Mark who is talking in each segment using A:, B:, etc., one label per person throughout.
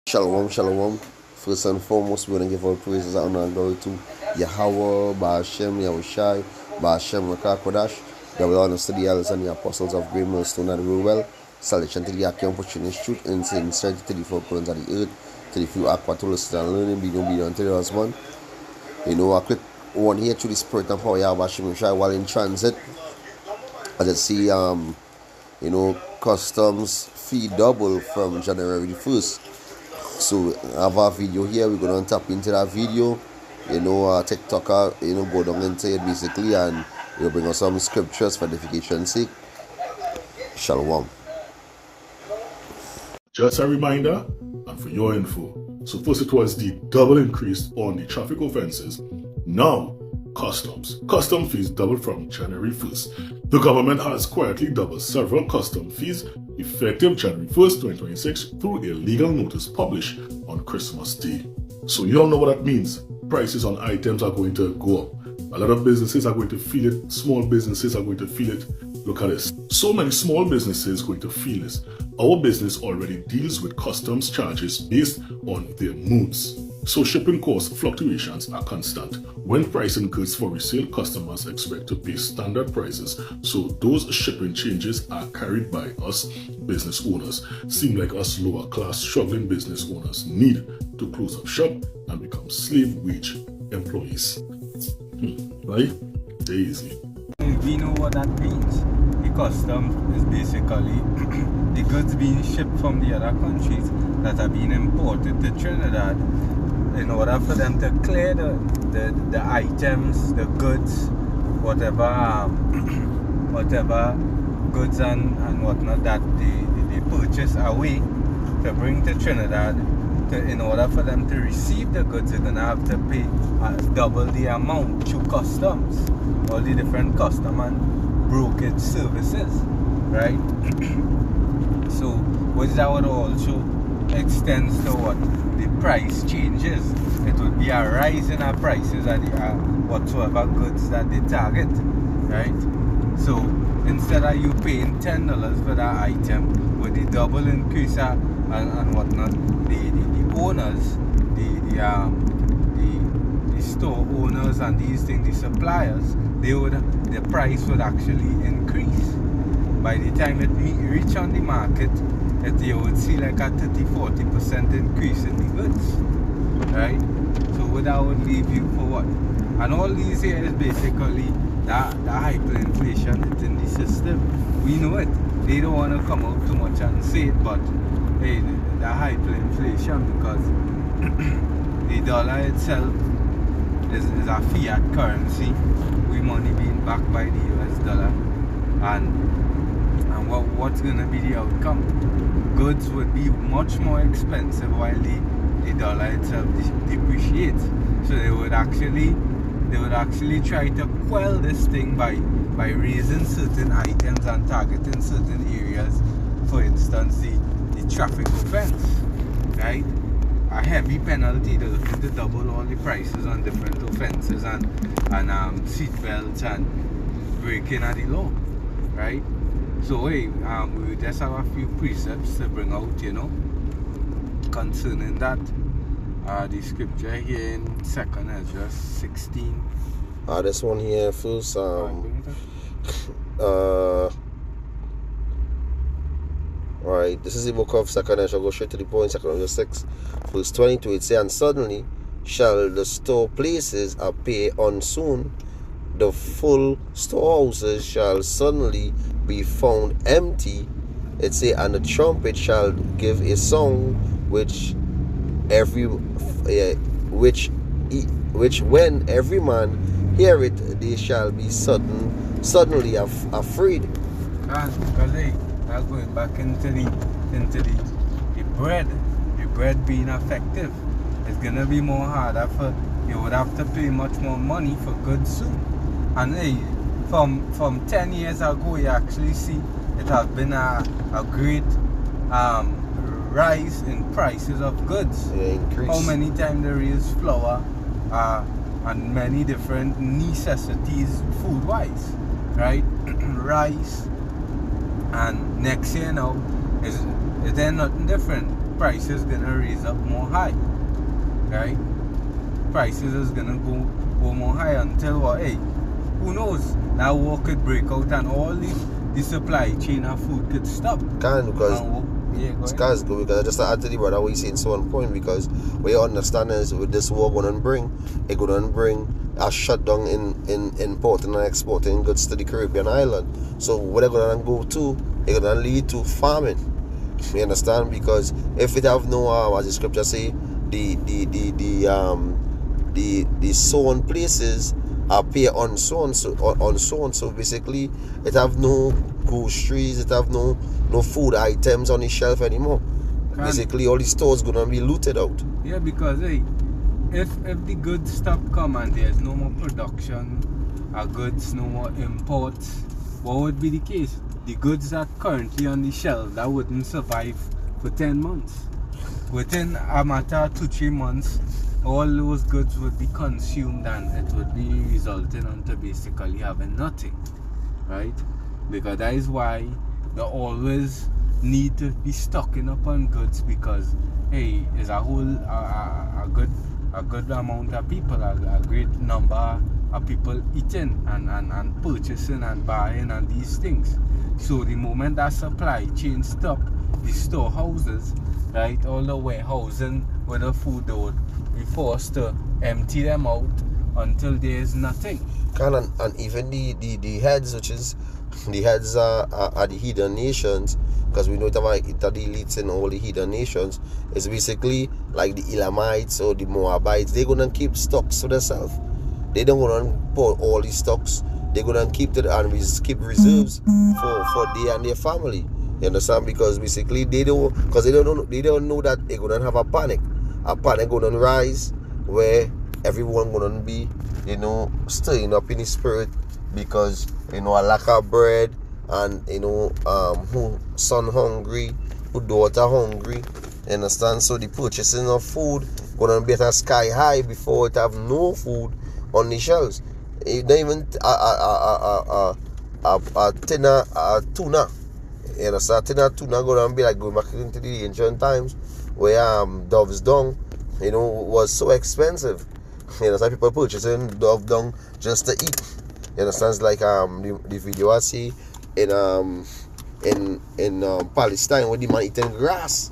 A: Shalom, shalom. First and foremost, we want to give all praises and honor and glory to Yahweh, Ba'ashem, Yahushai, Ba'ashem, Rakakodash. God will honor to the elders and the apostles of Great Millstone and Rural. Salvation to the Akim, pushing his truth, and sincerity to the four corners of the earth, to the few aqua to listen and learning, be obedient to the husband. A quick one here to the spirit and power, Yahweh, Ba'ashem, Yahushai, while in transit. As I see, customs fee double from January the 1st. So I have a video here. We're gonna tap into that video. TikToker, go down into it basically, and bring us some scriptures for edification's sake. Shalom.
B: Just a reminder, and for your info. So first it was the double increase on the traffic offences. Now, customs. Custom fees doubled from January 1st. The government has quietly doubled several custom fees effective January 1st, 2026 through a legal notice published on Christmas Day. So you all know what that means. Prices on items are going to go up. A lot of businesses are going to feel it. Small businesses are going to feel it. Look at this. So many small businesses going to feel this. Our business already deals with customs charges based on their moods. So shipping cost fluctuations are constant. When pricing goods for resale, customers expect to pay standard prices. So those shipping changes are carried by us business owners. Seem like us lower class struggling business owners need to close up shop and become slave wage employees. Right? Easy.
C: We know what that means. The custom is basically the goods being shipped from the other countries that are being imported to Trinidad in order for them to clear the items, the goods, whatever goods and whatnot that they purchase away to bring to Trinidad. In order for them to receive the goods, they're gonna have to pay double the amount to customs, all the different custom and brokerage services, right? So, which that would also extends to what the price changes. It would be a rise in our prices at whatsoever goods that they target, right? So instead of you paying $10 for that item, with the double increase and whatnot, the owners, the store owners and these things, the suppliers, the price would actually increase. By the time it reach on the market, you would see like a 30-40% increase in the goods, right? So that would leave you for what? And all these here is basically the hyperinflation that's in the system. We know it. They don't want to come out too much and say it, but hey, the hyperinflation, because the dollar itself is a fiat currency. We money being backed by the US dollar, and what's gonna be the outcome? Goods would be much more expensive while the dollar itself depreciates. So they would actually try to quell this thing by raising certain items and targeting certain areas. For instance, the traffic offense, right? A heavy penalty. They're looking to double all the prices on different offenses and seat belts and breaking at the law, right? So hey, we just have a few precepts to bring out, concerning that. The scripture here in 2nd Ezra 16.
A: This one here first. Alright, this is the book of 2nd Ezra. Go straight to the point. 2nd Ezra 6, verse 22. It says, "And suddenly shall the store places appear unsoon. The full storehouses shall suddenly be found empty." It say, "And the trumpet shall give a song, which when every man hear it, they shall be suddenly afraid."
C: Because that's going back into the bread being effective. It's gonna be more harder for you. Would have to pay much more money for goods soon. And hey, from 10 years ago, you actually see it has been a great rise in prices of goods.
A: Increase.
C: How many times there is flour and many different necessities food-wise, right? Rice, and next year now is there nothing different. prices gonna raise up more high, right? Prices is gonna go more high until what? Hey, who knows? That war could break out and all the supply chain of food could stop.
A: Because
C: Yeah, go ahead.
A: because I just add to the brother what you saying so on point, because what you understand is with this war gonna bring a shutdown in importing and exporting goods to the Caribbean island. So what they're gonna go to, it's gonna lead to famine. You understand? Because if it have no as the scripture say, the sown places appear unsown, so basically it have no groceries, it have no food items on the shelf anymore. Basically all the stores gonna be looted out.
C: Yeah, because hey, if the goods stop come and there's no more production of goods, no more imports, what would be the case? The goods that currently on the shelf that wouldn't survive for 10 months. Within a matter of 2-3 months, all those goods would be consumed and it would be resulting into basically having nothing, right? Because that is why they always need to be stocking up on goods, because hey, is a whole a good amount of people, a great number of people eating and purchasing and buying and these things. So the moment that supply chain stop, the storehouses, right, all the warehousing where the food they would be forced to empty them out until there is nothing.
A: And even the heads, which is the heads are the heathen nations, because we know that the elites in all the heathen nations is basically like the Elamites or the Moabites. They're gonna keep stocks for themselves. They don't gonna pour all these stocks. They're gonna keep keep reserves for they and their family. You understand? Because basically they don't know that they're gonna have a panic gonna rise where everyone gonna be, stirring up in his spirit, because a lack of bread, and who son hungry, who daughter hungry. You understand? So the purchasing of food gonna be at a sky high before it have no food on the shelves. It don't even a tuna. You understand? Tuna gonna be like going back into the ancient times where dove's dung, was so expensive. You understand? People purchasing dove dung just to eat. You understand? It's like the video I see in Palestine where the man eating grass.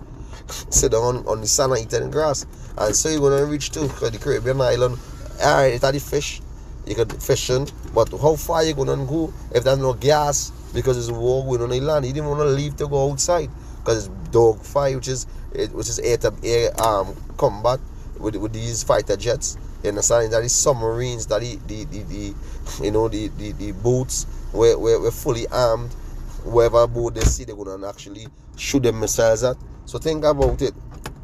A: Sit down on the sand and eating grass. And so you're gonna reach to the Caribbean island. Alright, it's the fish. You can fishing, but how far you gonna go if there's no gas? Because there's war going on the land. You didn't want to leave to go outside because it's dog fight, which is air combat with these fighter jets. You understand? That is submarines, that the boats we're fully armed. Wherever boat they see, they're gonna actually shoot them missiles at. So think about it.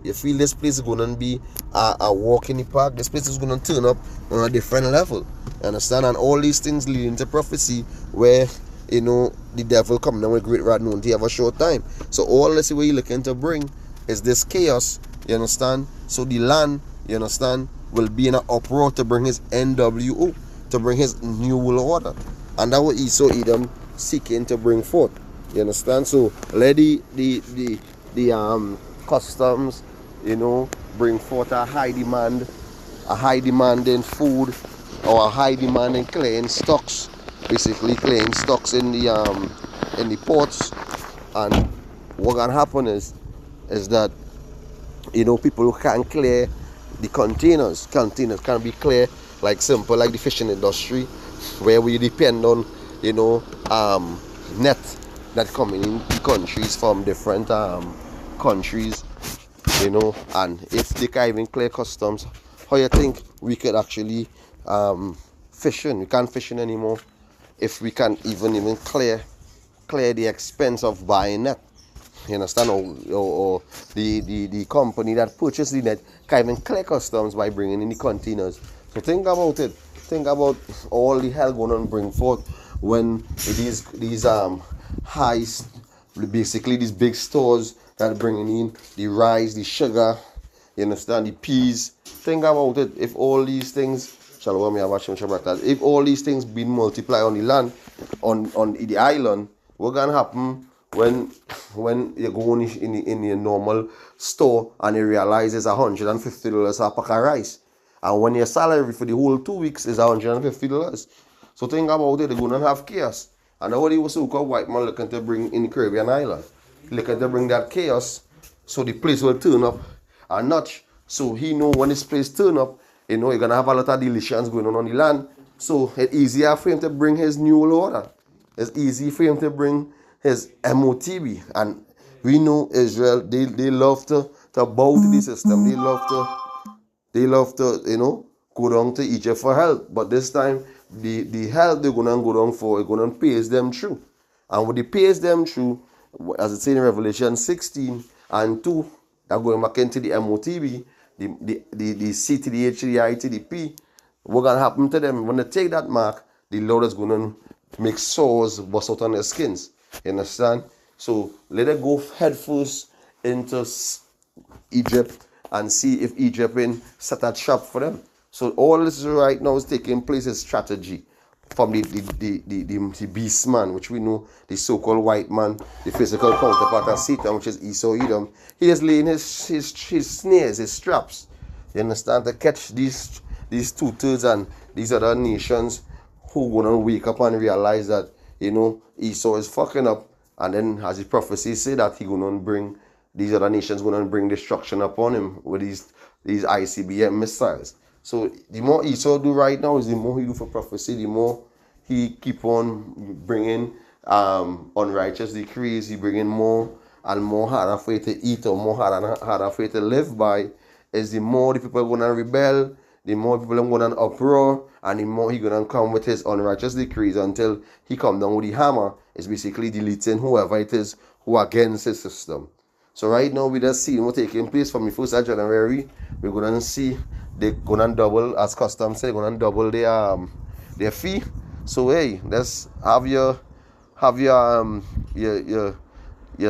A: You feel this place is gonna be a walk in the park. This place is gonna turn up on a different level. You understand? And all these things lead into prophecy where the devil come down with great rod known to have a short time. So all this way you're looking to bring is this chaos. You understand? So the land, you understand, will be in an uproar to bring his NWO, to bring his new world order. And that what Esau Edom seeking to bring forth. You understand? So let the customs, bring forth a high demand in food, or a high demand in clearing stocks. Basically clearing stocks in the ports. And what gonna happen is that people who can't clear the containers can be clear, like simple like the fishing industry, where we depend on net that coming in the countries from different countries, and if they can't even clear customs, how you think we could actually fishing? We can't fishing anymore if we can't even clear the expense of buying net. You understand? Or the company that purchased the net can't even clear customs by bringing in the containers. So think about it. Think about all the hell going on bring forth when it is these basically these big stores that are bringing in the rice, the sugar, you understand, the peas. Think about it. If all these things, if all these things being multiplied on the land, on the island, what's gonna happen when you go in your normal store and you realize it's $150 a pack of rice, and when your salary for the whole 2 weeks is $150. So think about it, they're gonna have chaos. And all the so-called white man looking to bring in the Caribbean island, looking to bring that chaos, so the place will turn up a notch. So he know when this place turn up, you know, you're gonna have a lot of deletions going on the land. So it's easier for him to bring his new order. It's easy for him to bring his MOTB. And we know Israel, they love to bow to the system. They love to, you know, go down to Egypt for help. But this time, the help they're gonna go down for, it's gonna pace them through. And when they pace them through, as it says in Revelation 16 and 2, they're going back into the MOTB, the C to the H to the I to the P. What's gonna happen to them when they take that mark? The Lord is gonna make sores bust out on their skins. You understand? So let it go head first into Egypt and see if Egypt in set a trap for them. So all this right now is taking place is strategy from the beast man, which we know the so-called white man, the physical counterpart of Satan, which is Esau Edom. He is laying his snares, his traps. You understand? To catch these 2/3 and these other nations who gonna wake up and realize that, you know, Esau is fucking up, and then as the prophecy say that he gonna bring these other nations gonna bring destruction upon him with these ICBM missiles. So the more Esau do right now is the more he do for prophecy, the more he keep on bringing unrighteous decrees, he bringing more and more harder for you to eat or more harder for you to live by, is the more the people are gonna rebel, the more people are going to uproar, and the more he's going to come with his unrighteous decrees until he come down with the hammer. It's basically deleting whoever it is who against his system. So right now we just see what's taking place from the 1st of January. We're going to see they're going to double, as customs say, they're going to double their fee. So hey, let's have your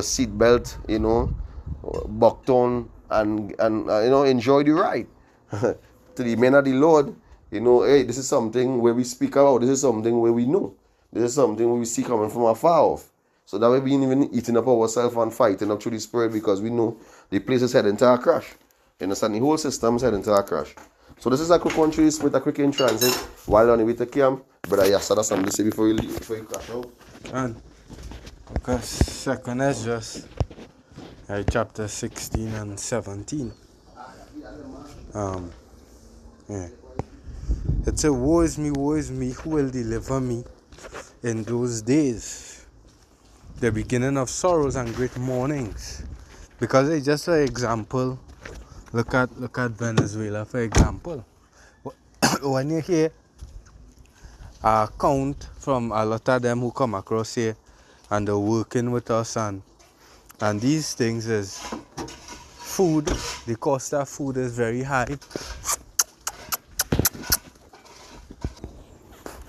A: seat belt, you know, bucked on, and you know, enjoy the ride. To the men of the Lord, you know, hey, this is something where we speak about, this is something where we know, this is something where we see coming from afar off. So that way we ain't even eating up ourselves and fighting up through the spirit, because we know the place is heading to a crash. You understand? The whole system is heading to a crash. So this is a quick one through the spirit, a quick in transit, while on the way to camp. But I said something to say before you leave, before you crash out.
C: And because second is just chapter 16 and 17. Yeah. It says, woe is me, who will deliver me in those days? The beginning of sorrows and great mournings. Because it's just an example. Look at Venezuela, for example. When you hear a account from a lot of them who come across here and they're working with us, and these things is food, the cost of food is very high.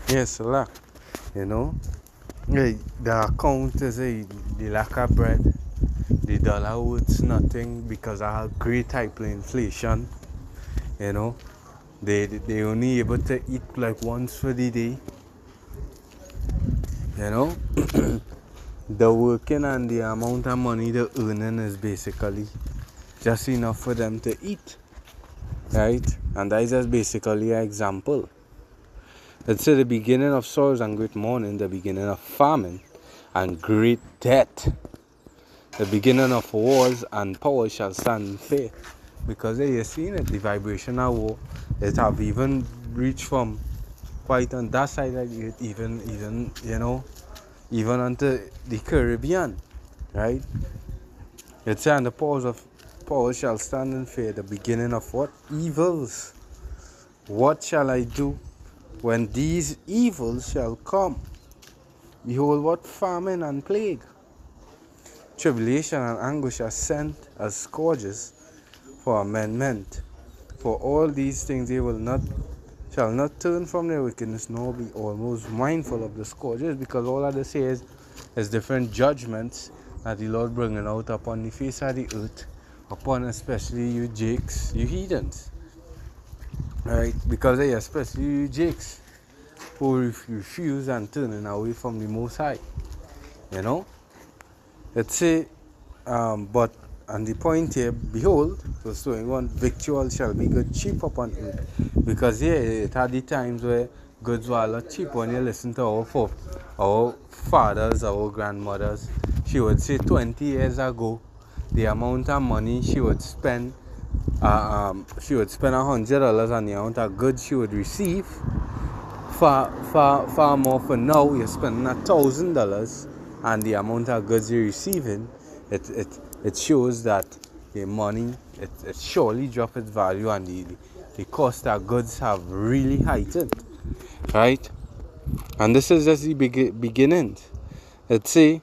C: Yes, a you know, the account is the lack of bread, the dollar worth nothing because of great hyperinflation. You know, they only able to eat like once for the day. You know, the working and the amount of money they're earning is basically just enough for them to eat, right? And that is just basically an example. It's the beginning of sorrows and great mourning, the beginning of famine and great death. The beginning of wars and power shall stand in fear. Because you've seen it, the vibration of war, it have even reached from quite on that side of the earth, even you know, even onto the Caribbean, right? It's saying the power shall stand in fear, the beginning of what? Evils. What shall I do when these evils shall come? Behold, what famine and plague, tribulation and anguish are sent as scourges for amendment. For all these things they shall not turn from their wickedness, nor be almost mindful of the scourges, because all of this is different judgments that the Lord bringing out upon the face of the earth, upon especially you Jakes, you heathens. Right? Because especially you Jakes, who refuse and turning away from the Most High. You know? It say, but and the point here, behold, verse 21, victual shall be good cheap upon earth. Because here it had the times where goods were a lot cheap. When you listen to our fathers, our grandmothers, she would say 20 years ago, the amount of money she would spend $100 on the amount of goods she would receive. Far more for now. You're spending $1,000 and the amount of goods you're receiving. It shows that the money it surely dropped its value, and the cost of goods have really heightened, right? And this is just the beginning. It say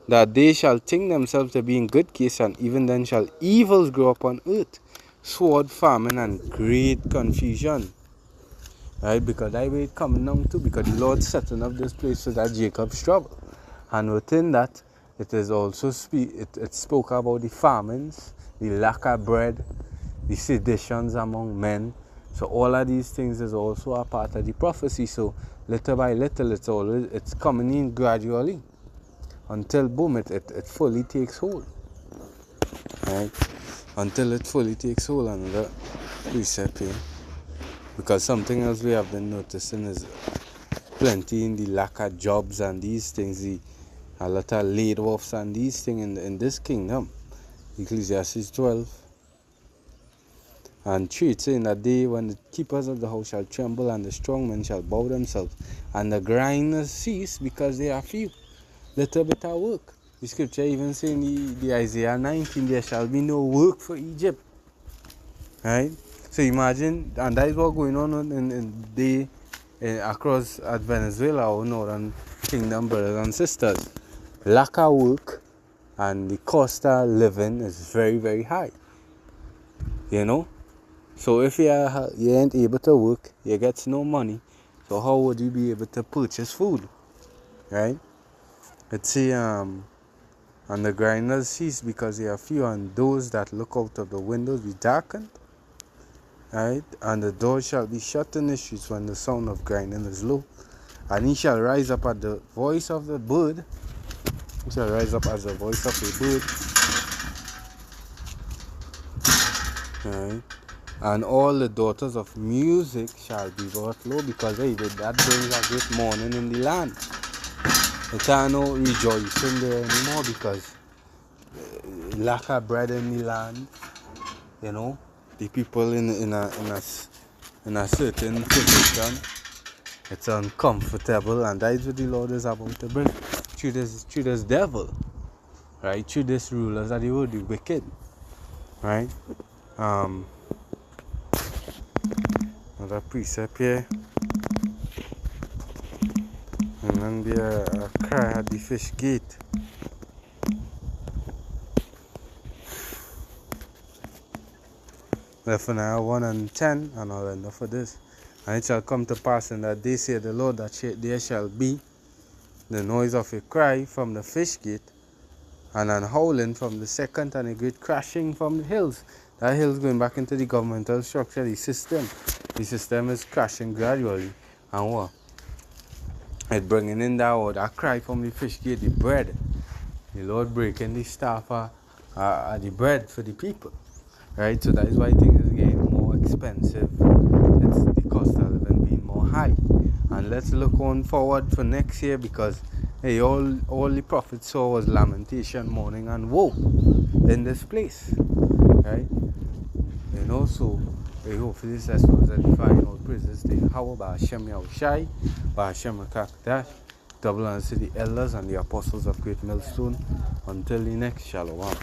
C: that they shall think themselves to be in good case, and even then shall evils grow upon earth, sword, famine, and great confusion. Right? Because that way it coming down to, because the Lord setting up this place so that Jacob's trouble. And within that, it is also it spoke about the famines, the lack of bread, the seditions among men. So all of these things is also a part of the prophecy. So little by little, it's coming in gradually until boom, it fully takes hold. Right? Until it fully takes hold. Another precept here. Because something else we have been noticing is plenty in the lack of jobs and these things, a lot of laid offs and these things in this kingdom. Ecclesiastes 12 and 3, it's saying that day when the keepers of the house shall tremble, and the strong men shall bow themselves, and the grinders cease because they are few. Little bit of work. The scripture even saying the Isaiah 19, there shall be no work for Egypt. Right? So imagine, and that is what's going on across at Venezuela, or northern kingdom, brothers and sisters. Lack of work and the cost of living is very, very high. You know? So if you ain't able to work, you get no money. So how would you be able to purchase food? Right? Let's see, and the grinders cease because they are few, and those that look out of the windows be darkened. Right? And the door shall be shut in the streets when the sound of grinding is low. And he shall rise up at the voice of the bird. He shall rise up as the voice of a bird. Right? And all the daughters of music shall be brought low, because that brings a great mourning in the land. It ain't no rejoicing there anymore, because lack of bread in the land, you know. The people in a certain position, it's uncomfortable, and that is what the Lord is about to bring through this devil, right? Through this rulers of the world, the wicked, right? Another precept here, and then there a cry at the fish gate. Zephaniah 1 and 10, and I'll end up for this. And it shall come to pass in that day, saith the Lord, that there shall be the noise of a cry from the fish gate, and an howling from the second, and a great crashing from the hills. That hill is going back into the governmental structure, the system. The system is crashing gradually. And what? It's bringing in that cry from the fish gate, the bread. The Lord breaking the staff the bread for the people. Right, so that is why things is getting more expensive. It's the cost of living being more high. And let's look on forward for next year, because hey, all the prophets saw was lamentation, mourning, and woe in this place. Right? You know, so hopefully this was edifying. All praises to Yahweh, Ba'ashem Yahushai, Ba'ashem Akakdash, double honors to the elders and the apostles of Great Millstone. Until the next Shalom.